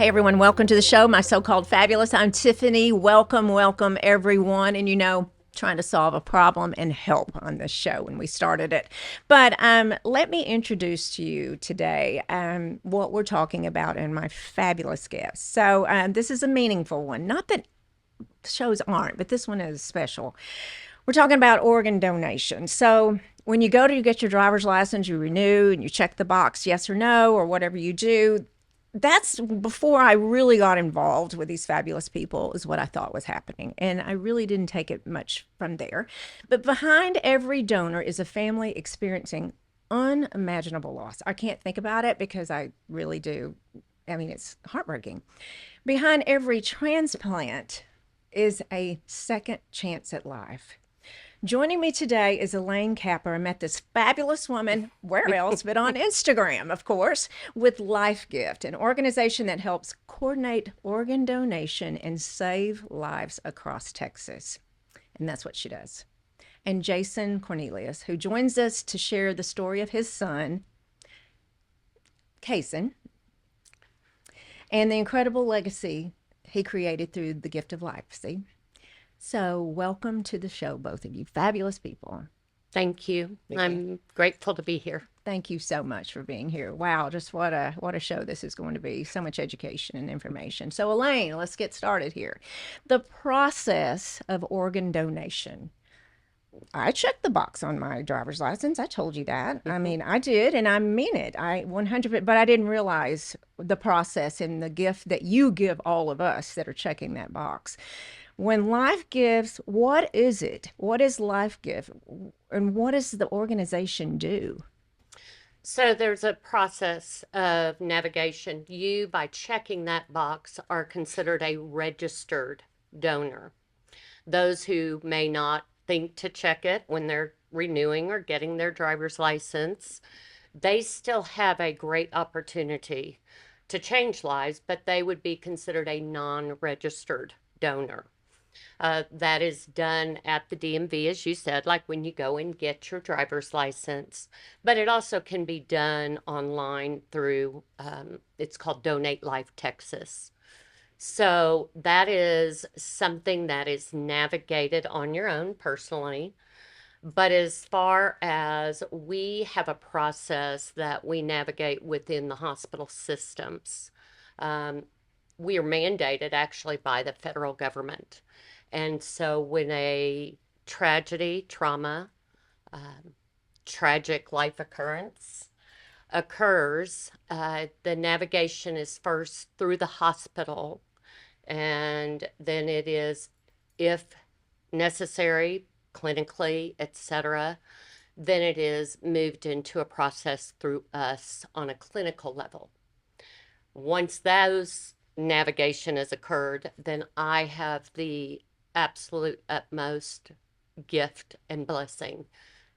Hey everyone, welcome to the show, My So-Called Fabulous. I'm Tiffany. Welcome everyone. And trying to solve a problem and help on this show when we started it. But let me introduce to you today what we're talking about and my fabulous guest. So this is a meaningful one. Not that shows aren't, but this one is special. We're talking about organ donation. So when you go to get your driver's license, you renew and you check the box yes or no or whatever you do. That's before I really got involved with these fabulous people, is what I thought was happening. And I really didn't take it much from there. But behind every donor is a family experiencing unimaginable loss. I can't think about it because I really do. I mean, it's heartbreaking. Behind every transplant is a second chance at life. Joining me today is Elaine Capper. I met this fabulous woman, where else but on Instagram, of course, with LifeGift, an organization that helps coordinate organ donation and save lives across Texas. And that's what she does. And Jason Cornelius, who joins us to share the story of his son, Kason, and the incredible legacy he created through the gift of life. See? So, welcome to the show, both of you. Fabulous people. Thank you. I'm grateful to be here. Thank you so much for being here. Wow, just what a show this is going to be. So much education and information. So, Elaine, let's get started here. The process of organ donation. I checked the box on my driver's license. I told you that. I mean, I did, and I mean it. I 100, but I didn't realize the process and the gift that you give all of us that are checking that box. When Life Gives, what is it? What is Life Give? And what does the organization do? So there's a process of navigation. You, by checking that box, are considered a registered donor. Those who may not think to check it when they're renewing or getting their driver's license, they still have a great opportunity to change lives, but they would be considered a non-registered donor. That is done at the DMV, as you said, like when you go and get your driver's license. But it also can be done online through, it's called Donate Life Texas. So that is something that is navigated on your own personally. But as far as we have a process that we navigate within the hospital systems, um, we are mandated actually by the federal government. And so when a tragedy, trauma, um, tragic life occurrence occurs, the navigation is first through the hospital, and then it is, if necessary, clinically, etc., then it is moved into a process through us on a clinical level. Once those navigation has occurred, then I have the absolute utmost gift and blessing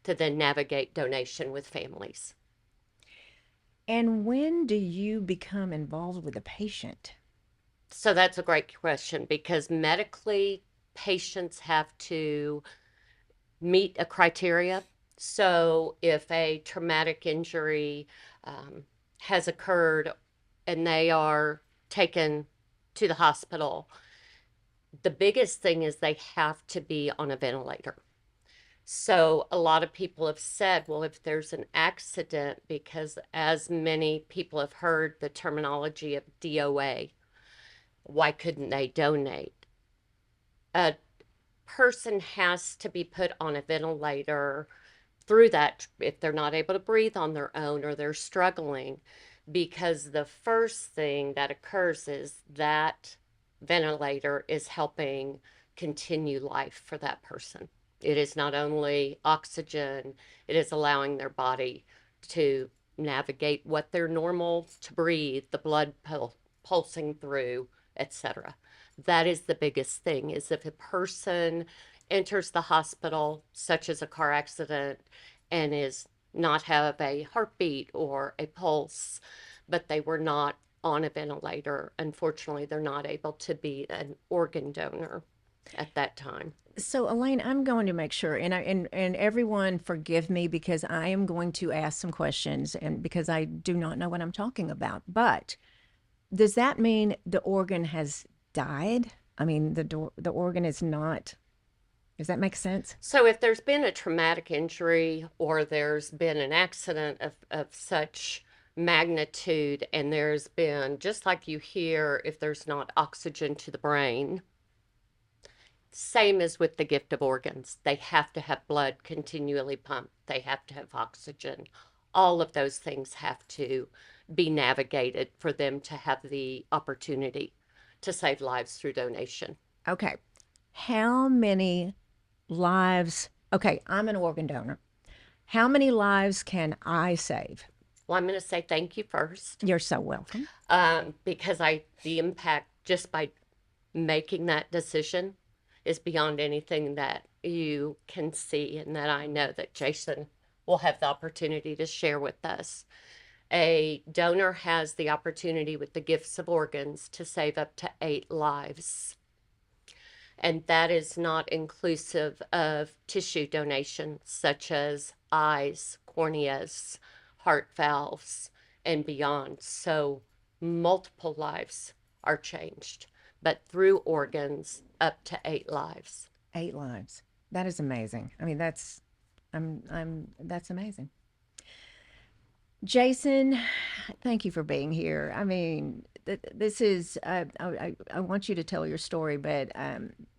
to then navigate donation with families. And when do you become involved with the patient? So that's a great question because medically, patients have to meet a criteria. So if a traumatic injury has occurred and they are taken to the hospital, the biggest thing is they have to be on a ventilator. So a lot of people have said, well, if there's an accident, because as many people have heard the terminology of DOA, why couldn't they donate? A person has to be put on a ventilator through that if they're not able to breathe on their own or they're struggling, because the first thing that occurs is that ventilator is helping continue life for that person. It is not only oxygen, it is allowing their body to navigate what they're normal to breathe, the blood pulsing through, etc. That is the biggest thing, is if a person enters the hospital, such as a car accident, and is not have a heartbeat or a pulse, but they were not on a ventilator, unfortunately, they're not able to be an organ donor at that time. So, Elaine, I'm going to make sure, and everyone forgive me because I am going to ask some questions, and because I do not know what I'm talking about. But Does that mean the organ has died? I mean, the organ is not. Does that make sense? So if there's been a traumatic injury or there's been an accident of such magnitude, and there's been, just like you hear, if there's not oxygen to the brain, same as with the gift of organs. They have to have blood continually pumped. They have to have oxygen. All of those things have to be navigated for them to have the opportunity to save lives through donation. Okay. How many lives? Okay, I'm an organ donor. How many lives can I save? Well, I'm going to say thank you first, You're so welcome. because the impact just by making that decision is beyond anything that you can see, and that I know that Jason will have the opportunity to share with us. A donor has the opportunity with the gifts of organs to save up to 8 lives. And that is not inclusive of tissue donations such as eyes, corneas, heart valves, and beyond. So multiple lives are changed, but through organs, up to 8 lives. 8 lives. That is amazing. I mean, that's amazing. Jason, thank you for being here. I mean, this is, I want you to tell your story, but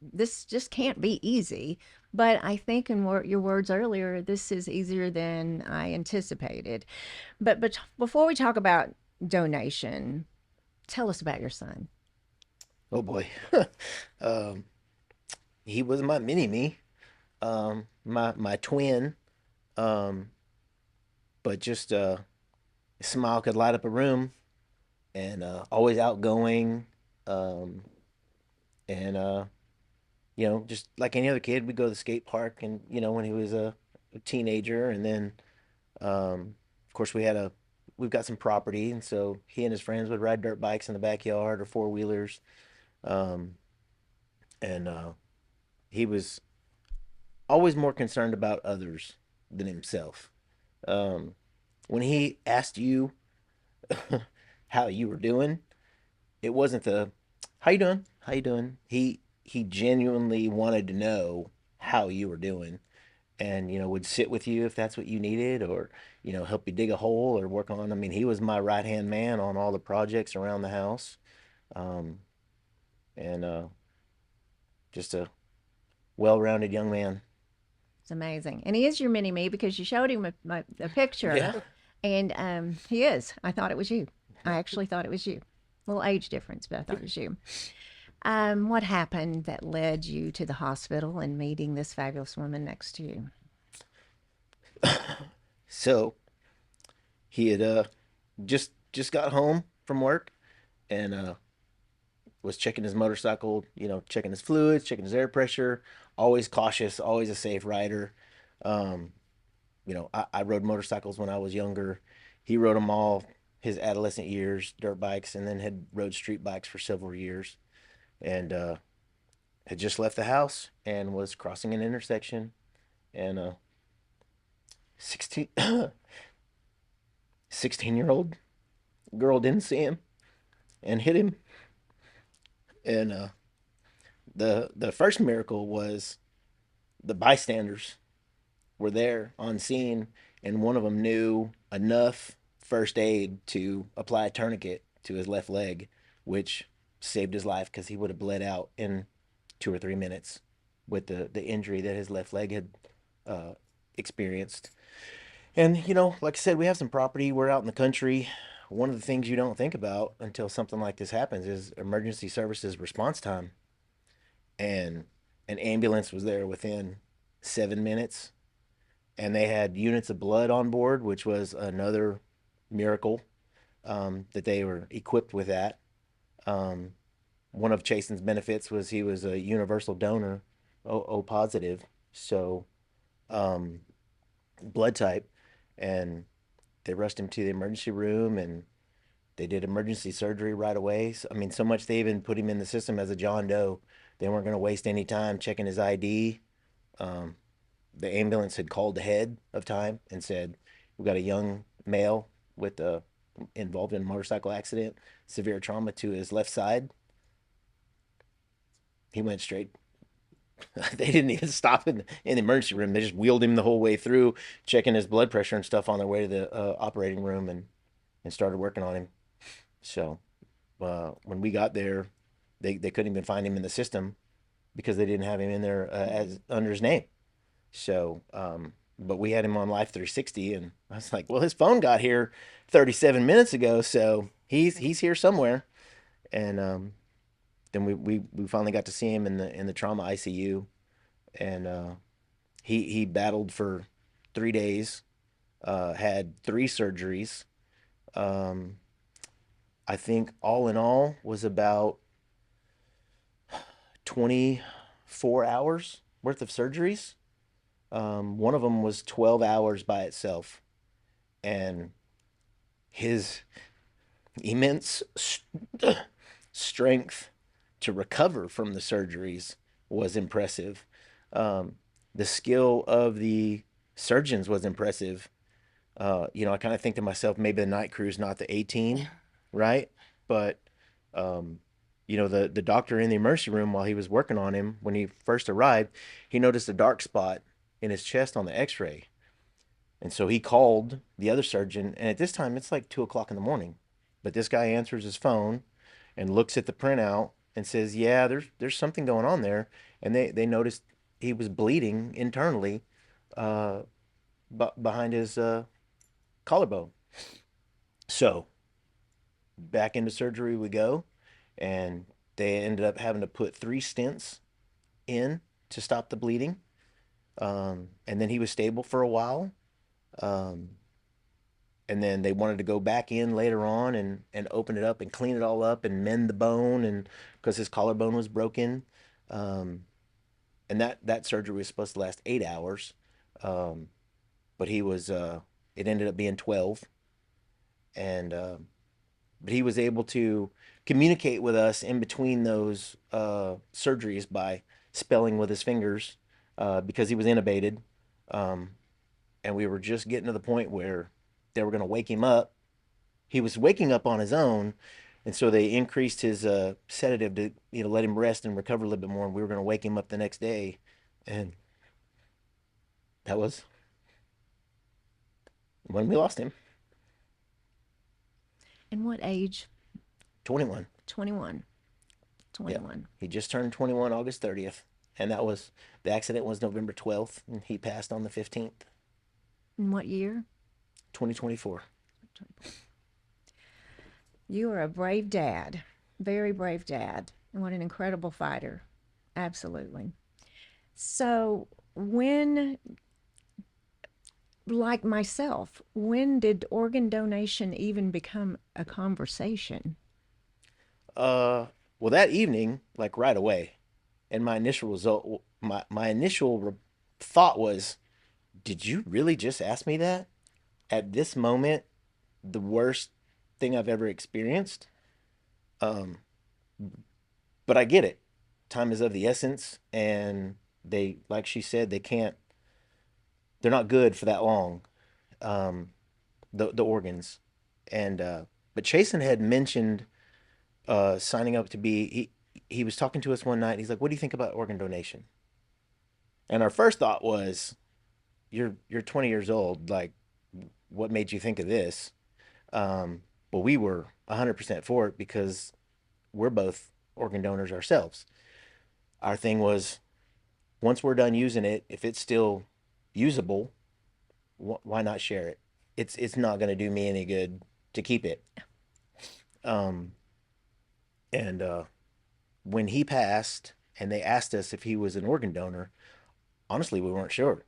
this just can't be easy. But I think in your words earlier, this is easier than I anticipated. But before we talk about donation, tell us about your son. Oh boy. um, he was my mini me, my twin. Um, but just his smile could light up a room, and always outgoing. Um, and just like any other kid, we'd go to the skate park, and when he was a teenager, and then of course we've got some property, and so he and his friends would ride dirt bikes in the backyard or four wheelers. Um, and he was always more concerned about others than himself. Um, when he asked you how you were doing, it wasn't the "How you doing? How you doing?" He genuinely wanted to know how you were doing, and would sit with you if that's what you needed, or help you dig a hole or work on. I mean, he was my right hand man on all the projects around the house, um, and just a well rounded young man. It's amazing. And he is your mini me because you showed him a picture. Yeah. And he is. I thought it was you. I actually thought it was you. A little age difference, but I thought it was you. What happened that led you to the hospital and meeting this fabulous woman next to you? So he had just got home from work, and was checking his motorcycle, checking his fluids, checking his air pressure, always cautious, always a safe rider. Um, I rode motorcycles when I was younger. He rode them all his adolescent years, dirt bikes, and then had rode street bikes for several years. And had just left the house and was crossing an intersection, and 16, 16-year-old girl didn't see him and hit him. And the first miracle was the bystanders were there on scene, and one of them knew enough first aid to apply a tourniquet to his left leg, which saved his life because he would have bled out in 2 or 3 minutes with the injury that his left leg had uh, experienced. And like I said, we have some property. We're out in the country. One of the things you don't think about until something like this happens is emergency services response time. And an ambulance was there within 7 minutes, and they had units of blood on board, which was another miracle, that they were equipped with that. Um, One of Chasen's benefits was he was a universal donor, O positive, so um, blood type, and they rushed him to the emergency room, and they did emergency surgery right away. So, I mean, so much they even put him in the system as a John Doe. They weren't going to waste any time checking his ID. Um, the ambulance had called ahead of time and said, "We've got a young male with a involved in a motorcycle accident, severe trauma to his left side. He went straight. They didn't even stop in the emergency room. They just wheeled him the whole way through, checking his blood pressure and stuff on their way to the operating room, and started working on him. So when we got there, they couldn't even find him in the system because they didn't have him in there as under his name. So, but we had him on Life 360, and I was like, well, his phone got here 37 minutes ago, so he's here somewhere. And then we finally got to see him in the trauma ICU, and he battled for 3 days, had 3 surgeries. Um, I think all in all was about 24 hours worth of surgeries. One of them was 12 hours by itself, and his immense strength to recover from the surgeries was impressive. Um, the skill of the surgeons was impressive. I kind of think to myself, maybe the night crew's not the 18, right? But um, the doctor in the emergency room while he was working on him when he first arrived, he noticed a dark spot in his chest on the X-ray, and so he called the other surgeon. And at this time, it's like 2 o'clock in the morning, but this guy answers his phone and looks at the printout and says, "Yeah, there's something going on there." And they noticed he was bleeding internally, uh, behind his collarbone. So back into surgery we go, and they ended up having to put 3 stents in to stop the bleeding. And then he was stable for a while. Um, and then they wanted to go back in later on and open it up and clean it all up and mend the bone, and because his collarbone was broken. Um, and that surgery was supposed to last 8 hours. Um, but it ended up being 12. And but he was able to communicate with us in between those surgeries by spelling with his fingers, because he was intubated. Um, and we were just getting to the point where they were going to wake him up. He was waking up on his own, and so they increased his sedative to let him rest and recover a little bit more. And we were going to wake him up the next day, and that was when we lost him. And what age? 21. 21. Yeah, 21. he just turned 21 August 30th, and the accident was November 12th, and he passed on the 15th, In what year? 2024. You are a brave dad, very brave dad, and what an incredible fighter. Absolutely. So, like myself, when did organ donation even become a conversation? Well, that evening, like right away, and my initial thought was, did you really just ask me that? At this moment, the worst thing I've ever experienced. Um, but I get it. Time is of the essence, and like she said, they're not good for that long. Um, the organs, and but Chasen had mentioned signing up to be. He was talking to us one night. He's like, "What do you think about organ donation?" And our first thought was, "You're 20 years old. Like, what made you think of this?" But we were 100% for it because we're both organ donors ourselves. Our thing was, once we're done using it, if it's still usable, why not share it? It's not going to do me any good to keep it. Um, and when he passed, and they asked us if he was an organ donor, honestly, we weren't sure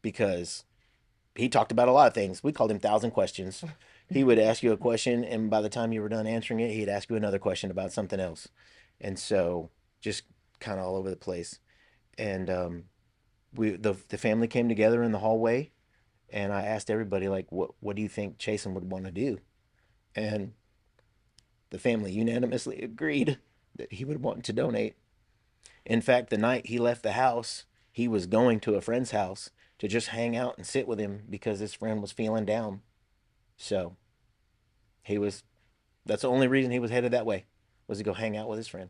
because he talked about a lot of things. We called him Thousand Questions. He would ask you a question, and by the time you were done answering it, he'd ask you another question about something else. And so, just kind of all over the place. And the family came together in the hallway, and I asked everybody, like, what do you think Chasen would want to do? And the family unanimously agreed that he would want to donate. In fact, the night he left the house, he was going to a friend's house to just hang out and sit with him because his friend was feeling down. So He was that's the only reason he was headed that way, was to go hang out with his friend.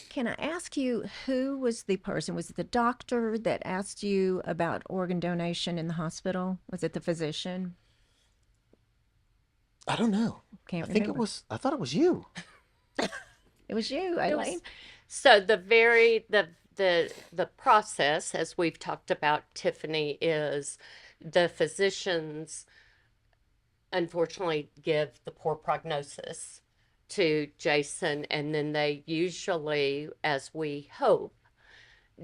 Can I ask you who was the person? Was it the doctor that asked you about organ donation in the hospital? Was it the physician? I don't know. Can't remember. I thought it was you. It was you, It Elaine. was so the process, as we've talked about, Tiffany, is the physicians unfortunately give the poor prognosis to Jason, and then they usually, as we hope,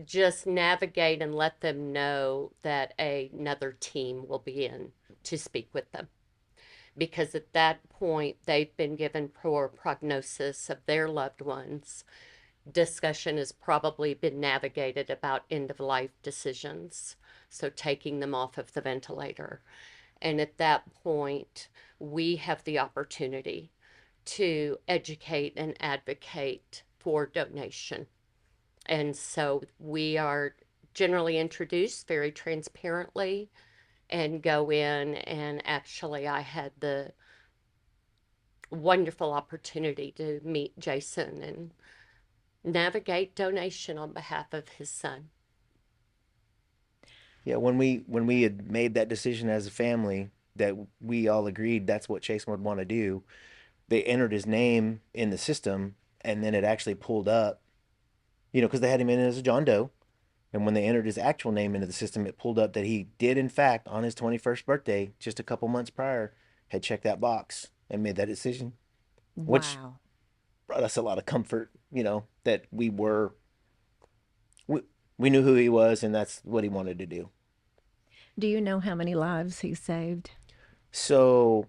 just navigate and let them know that another team will be in to speak with them. Because at that point, they've been given poor prognosis of their loved ones. Discussion has probably been navigated about end of life decisions, so taking them off of the ventilator. And at that point, we have the opportunity to educate and advocate for donation. And so we are generally introduced very transparently and go in. And actually, I had the wonderful opportunity to meet Jason and navigate donation on behalf of his son. Yeah, when we had made that decision as a family that we all agreed that's what Chase would want to do, they entered his name in the system, and then it actually pulled up, because they had him in as a John Doe. And when they entered his actual name into the system, it pulled up that he did, in fact, on his 21st birthday, just a couple months prior, had checked that box and made that decision, which Wow. brought us a lot of comfort, that we, we knew who he was and that's what he wanted to do. Do you know how many lives he saved? So,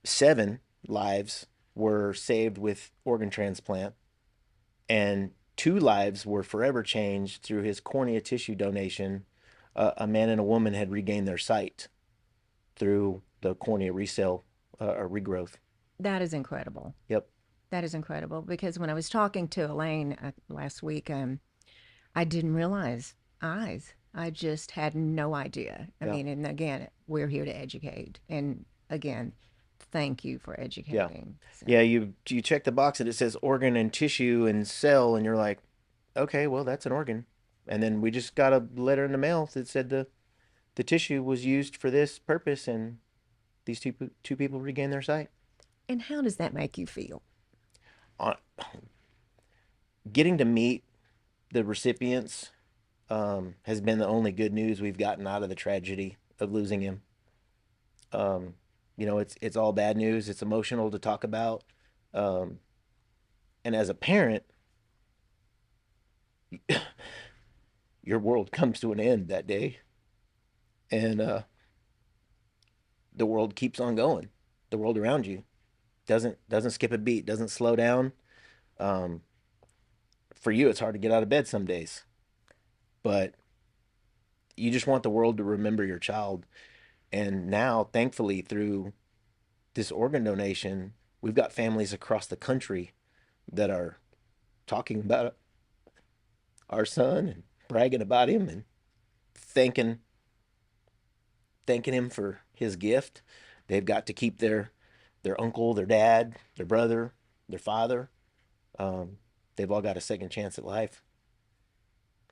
7 lives were saved with organ transplant, and 2 lives were forever changed through his cornea tissue donation. A man and a woman had regained their sight through the cornea resale or regrowth. That is incredible. Yep. That is incredible because when I was talking to Elaine last week, I didn't realize eyes. I just had no idea. I Yeah. mean, and again, we're here to educate. And again, thank you for Yeah. educating. So, Yeah. You check the box and it says organ and tissue and cell, and you're like, okay, well that's an organ. And then we just got a letter in the mail that said the tissue was used for this purpose, and these two people regained their sight. and how does that make you feel? On getting to meet the recipients has been the only good news we've gotten out of the tragedy of losing him. Um, it's all bad news. It's emotional to talk about, um, and as a parent, your world comes to an end that day, and the world keeps on going. The world around you doesn't skip a beat, doesn't slow down. Um, for you, it's hard to get out of bed some days, but you just want the world to remember your child. And now, thankfully, through this organ donation, we've got families across the country that are talking about our son and bragging about him and thanking thanking him for his gift. They've got to keep their uncle, their dad, their brother, their father. Um, they've all got a second chance at life,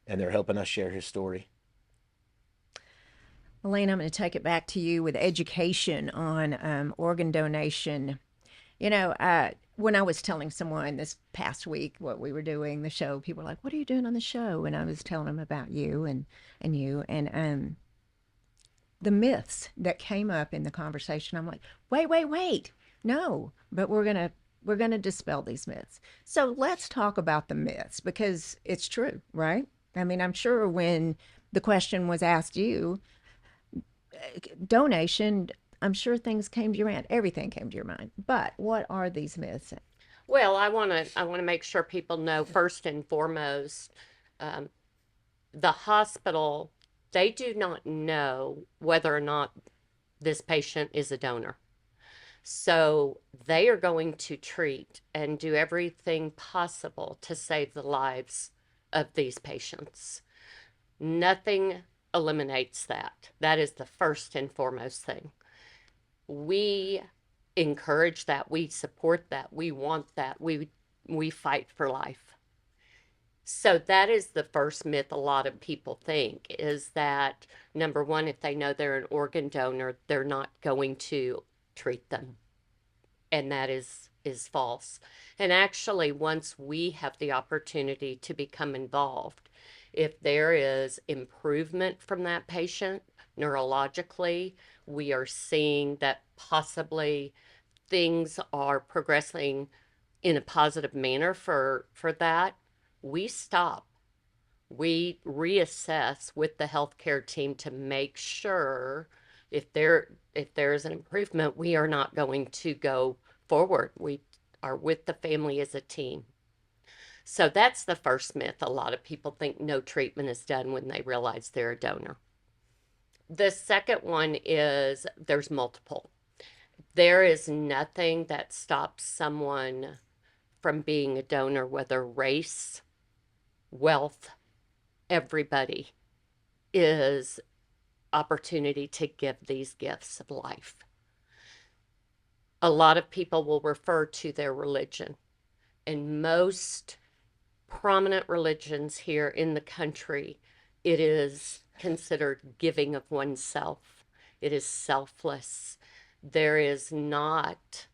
and they're helping us share his story. Elaine, I'm going to take it back to you with education on organ donation. When I was telling someone this past week what we were doing, the show, people were like, "What are you doing on the show?" And I was telling them about you and you and the myths that came up in the conversation. I'm like, wait, no, but we're gonna dispel these myths. So let's talk about the myths because it's true, right? I mean, I'm sure when the question was asked you, donation, I'm sure things came to your mind. Everything came to your mind. But what are these myths? Well, I want to make sure people know first and foremost, um, the hospital, they do not know whether or not this patient is a donor. So they are going to treat and do everything possible to save the lives of these patients. Nothing eliminates that. That is the first and foremost thing. We encourage that. We support that. We want that. We fight for life. So that is the first myth a lot of people think is that number one, if they know they're an organ donor, they're not going to treat them. And that is false. And actually, once we have the opportunity to become involved, if there is improvement from that patient neurologically, we are seeing that possibly things are progressing in a positive manner for that, we stop. We reassess with the healthcare team to make sure if there is an improvement, we are not going to go forward. We are with the family as a team. So that's the first myth. A lot of people think no treatment is done when they realize they're a donor. The second one is there's multiple. There is nothing that stops someone from being a donor, whether race, wealth, everybody is opportunity to give these gifts of life. A lot of people will refer to their religion, and most prominent religions here in the country, it is considered giving of oneself. It is selfless. There is not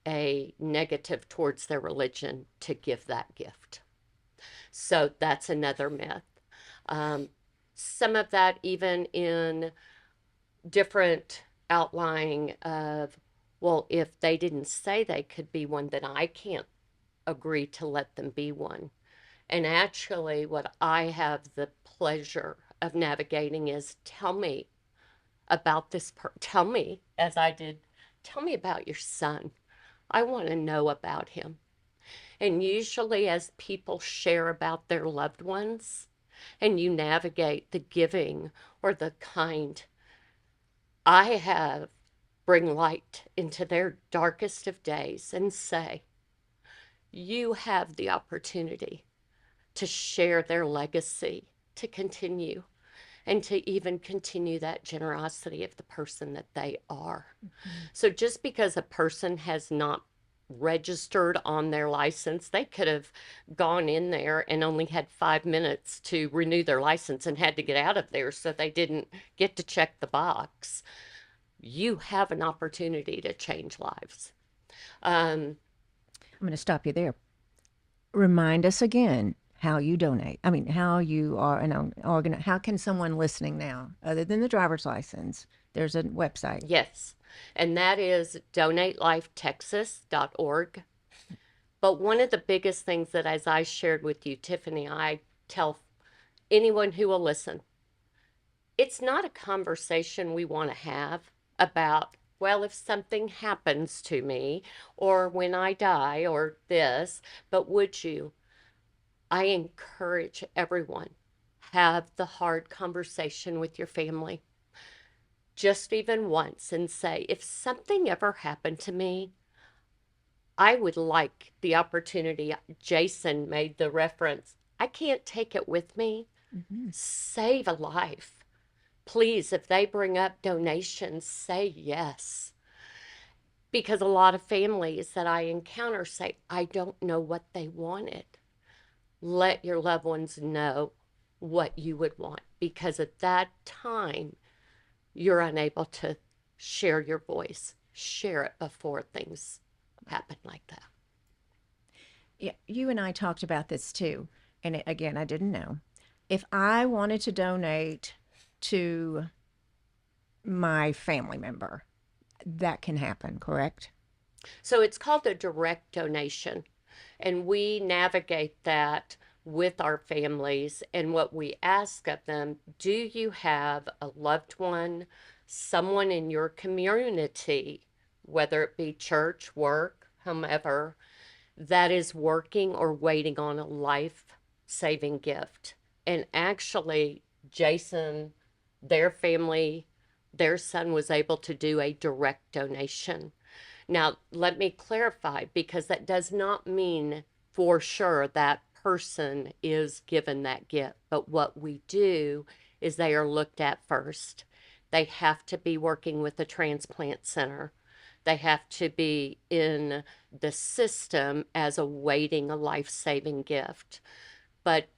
a negative towards their religion to give that gift. So that's another myth. Some of that even in different outlining of, well, if they didn't say they could be one, then I can't agree to let them be one. And actually, what I have the pleasure of navigating is tell me about this, tell me, as I did, tell me about your son. I want to know about him. And usually, as people share about their loved ones and you navigate the giving or the kind, I have bring light into their darkest of days and say, you have the opportunity to share their legacy, to continue, and to even continue that generosity of the person that they are. Mm-hmm. So just because a person has not registered on their license, they could have gone in there and only had 5 minutes to renew their license and had to get out of there, so they didn't get to check the box. You have an opportunity to change lives. I'm going to stop you there. Remind us again how you donate. I mean, how you are an organ. How can someone listening now, other than the driver's license, there's a website. Yes, and that is donatelifetexas.org. But one of the biggest things that, as I shared with you, Tiffany, I tell anyone who will listen, it's not a conversation we want to have about, well, if something happens to me or when I die or this, but would you? I encourage everyone, have the hard conversation with your family. Just even once and say, if something ever happened to me, I would like the opportunity. Jason made the reference, I can't take it with me. Mm-hmm. Save a life. Please, if they bring up donations, say yes. Because a lot of families that I encounter say, I don't know what they wanted. Let your loved ones know what you would want, because at that time, you're unable to share your voice, share it before things happen like that. Yeah, you and I talked about this too. And again, I didn't know. If I wanted to donate to my family member, that can happen, correct? So it's called a direct donation. And we navigate that with our families. And what we ask of them, do you have a loved one, someone in your community, whether it be church, work, whomever, that is working or waiting on a life-saving gift? And actually, Jason, their family, their son was able to do a direct donation. Now, let me clarify, because that does not mean for sure that person is given that gift. But what we do is they are looked at first. They have to be working with the transplant center. They have to be in the system as awaiting a life-saving gift. But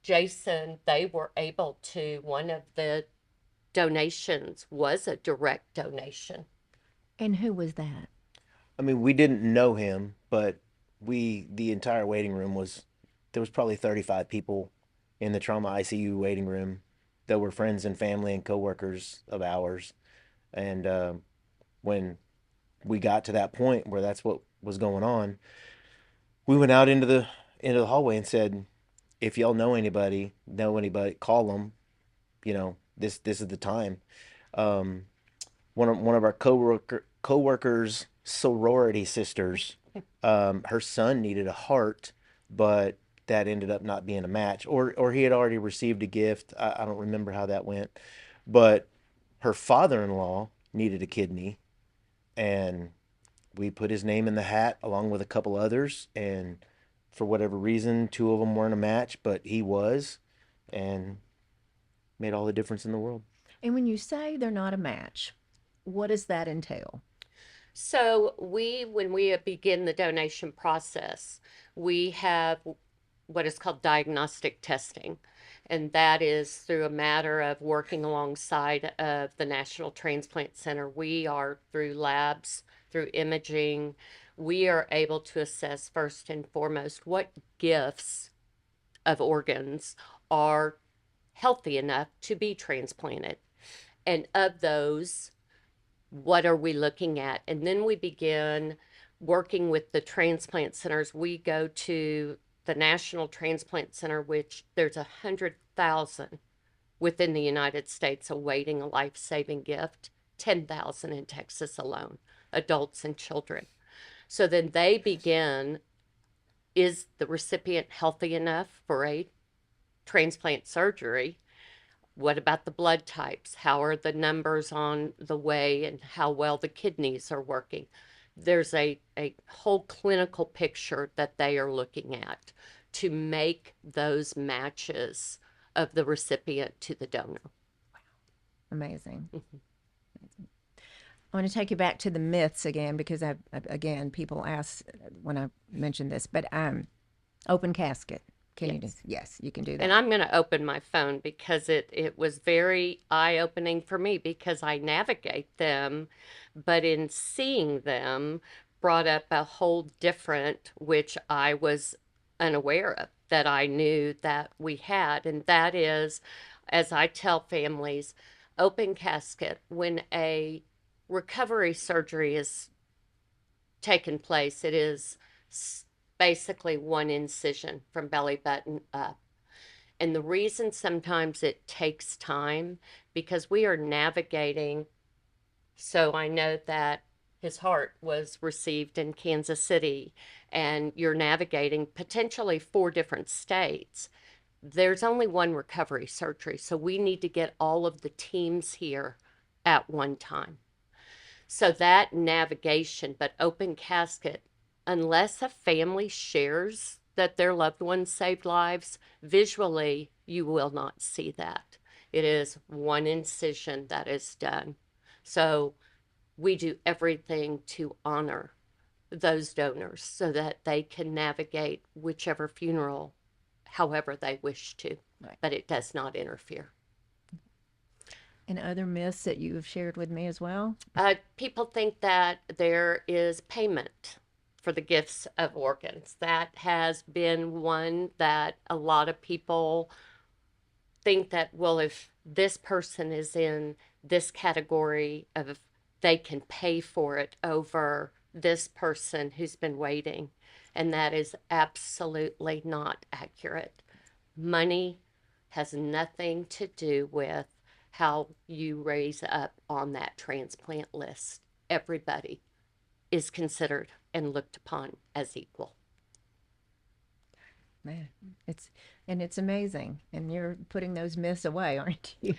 Jason, they were able to, one of the donations was a direct donation. And who was that? I mean, we didn't know him, but the entire waiting room was, there was probably 35 people in the trauma ICU waiting room that were friends and family and coworkers of ours. And when we got to that point where that's what was going on, we went out into the hallway and said, if y'all know anybody, call them. This is the time. Um, one of our coworkers sorority sisters, her son needed a heart, but that ended up not being a match, or he had already received a gift. I don't remember how that went, but her father-in-law needed a kidney, and we put his name in the hat along with a couple others, and for whatever reason, two of them weren't a match, but he was, and made all the difference in the world. And when you say they're not a match, what does that entail? So when we begin the donation process, we have what is called diagnostic testing. And that is through a matter of working alongside of the National Transplant Center. We are through labs, through imaging, we are able to assess first and foremost what gifts of organs are healthy enough to be transplanted. And of those, what are we looking at? And then we begin working with the transplant centers. We go to the National Transplant Center, which there's 100,000 within the United States awaiting a life-saving gift, 10,000 in Texas alone, adults and children. So then they begin, is the recipient healthy enough for a transplant surgery? What about the blood types? How are the numbers on the way and how well the kidneys are working? There's a whole clinical picture that they are looking at to make those matches of the recipient to the donor. Amazing. I want to take you back to the myths again because again people ask when I mentioned this, but open casket. Can you do? Yes. Yes, you can do And that. I'm going to open my phone because it was very eye-opening for me because I navigate them, but in seeing them brought up a whole different, which I was unaware of, that I knew that we had. And that is, as I tell families, open casket, when a recovery surgery is taken place, it is basically one incision from belly button up. And the reason sometimes it takes time because we are navigating. So I know that his heart was received in Kansas City, and you're navigating potentially 4 different states. There's only one recovery surgery, so we need to get all of the teams here at one time. So that navigation, but open casket, unless a family shares that their loved ones saved lives, visually, you will not see that. It is one incision that is done. So we do everything to honor those donors so that they can navigate whichever funeral however they wish to, Right. but it does not interfere. And other myths that you have shared with me as well. People think that there is payment for the gifts of organs. That has been one that a lot of people think that, well, if this person is in this category of, they can pay for it over this person who's been waiting. And that is absolutely not accurate. Money has nothing to do with how you raise up on that transplant list. Everybody is considered and looked upon as equal. Man, it's amazing, and you're putting those myths away, aren't you?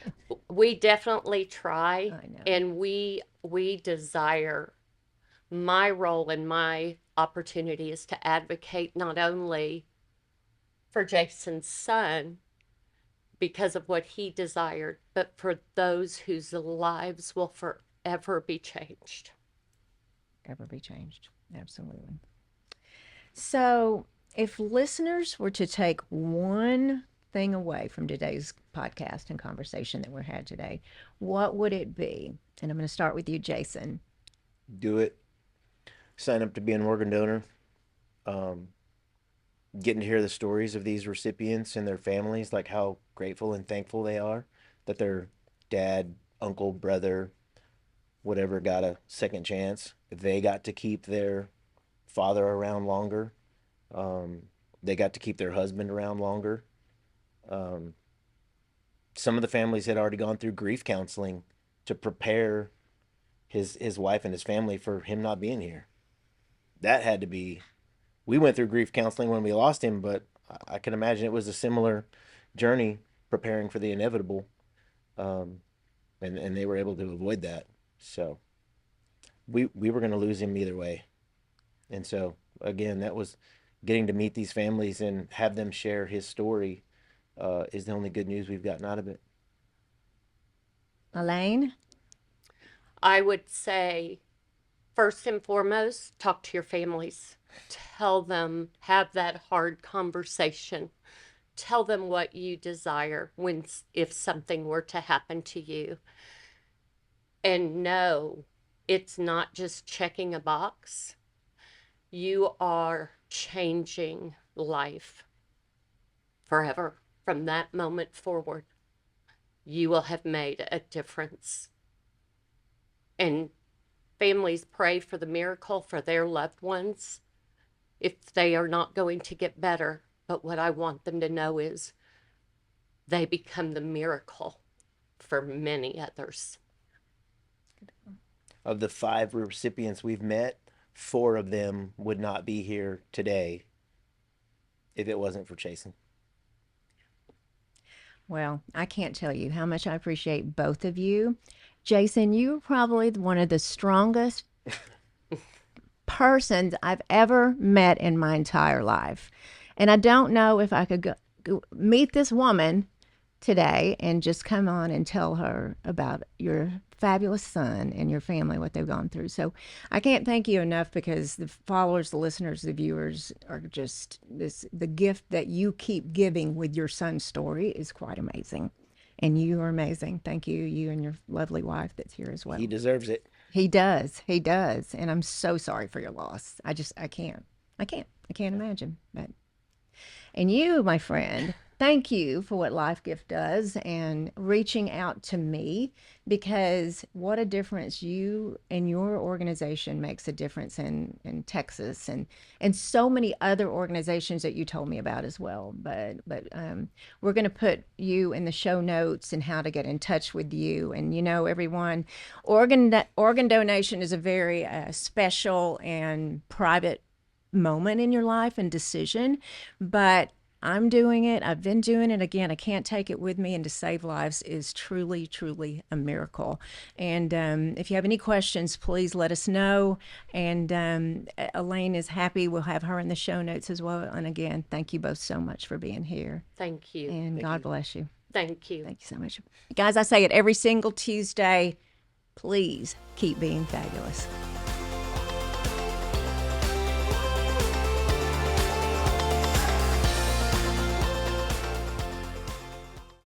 We definitely try, I know. and we desire, my role and my opportunity is to advocate not only for Jason's son because of what he desired, but for those whose lives will forever be changed. ever be changed. Absolutely. So, if listeners were to take one thing away from today's podcast and conversation that we had today, what would it be? And I'm going to start with you, Jason. Do it. Sign up to be an organ donor. Um, Getting to hear the stories of these recipients and their families, like how grateful and thankful they are that their dad, uncle, brother, whatever got a second chance. They got to keep their father around longer. Um, they got to keep their husband around longer. Um, some of the families had already gone through grief counseling to prepare his wife and his family for him not being here. That had to be. We went through grief counseling when we lost him, but I can imagine it was a similar journey preparing for the inevitable, um, and they were able to avoid that. So we were going to lose him either way, and so again, that was getting to meet these families and have them share his story is the only good news we've gotten out of it. Elaine? I would say, first and foremost, talk to your families. Tell them, have that hard conversation. Tell them what you desire when, if something were to happen to you. And no, it's not just checking a box. You are changing life forever. From that moment forward, you will have made a difference. And families pray for the miracle for their loved ones if they are not going to get better. But what I want them to know is they become the miracle for many others. Of the 5 recipients we've met, 4 of them would not be here today if it wasn't for Chasen. Well, I can't tell you how much I appreciate both of you. Jason, you're probably one of the strongest persons I've ever met in my entire life. And I don't know if I could go meet this woman today and just come on and tell her about your fabulous son and your family, what they've gone through. So I can't thank you enough, because the followers, the listeners, the viewers are just the gift that you keep giving with your son's story is quite amazing. And you are amazing. Thank you, you and your lovely wife that's here as well. He deserves it. He does. He does. And I'm so sorry for your loss. I can't. I can't imagine. But and you, my friend, thank you for what LifeGift does and reaching out to me, because what a difference you and your organization makes a difference in Texas and so many other organizations that you told me about as well. But we're going to put you in the show notes and how to get in touch with you. And everyone, organ donation is a very special and private moment in your life and decision, but I'm doing it. I've been doing it. Again, I can't take it with me, and to save lives is truly, truly a miracle. And if you have any questions, please let us know. And Elaine is happy. We'll have her in the show notes as well. And again, thank you both so much for being here. Thank you. And God bless you. Thank you. Thank you so much. Guys, I say it every single Tuesday. Please keep being fabulous.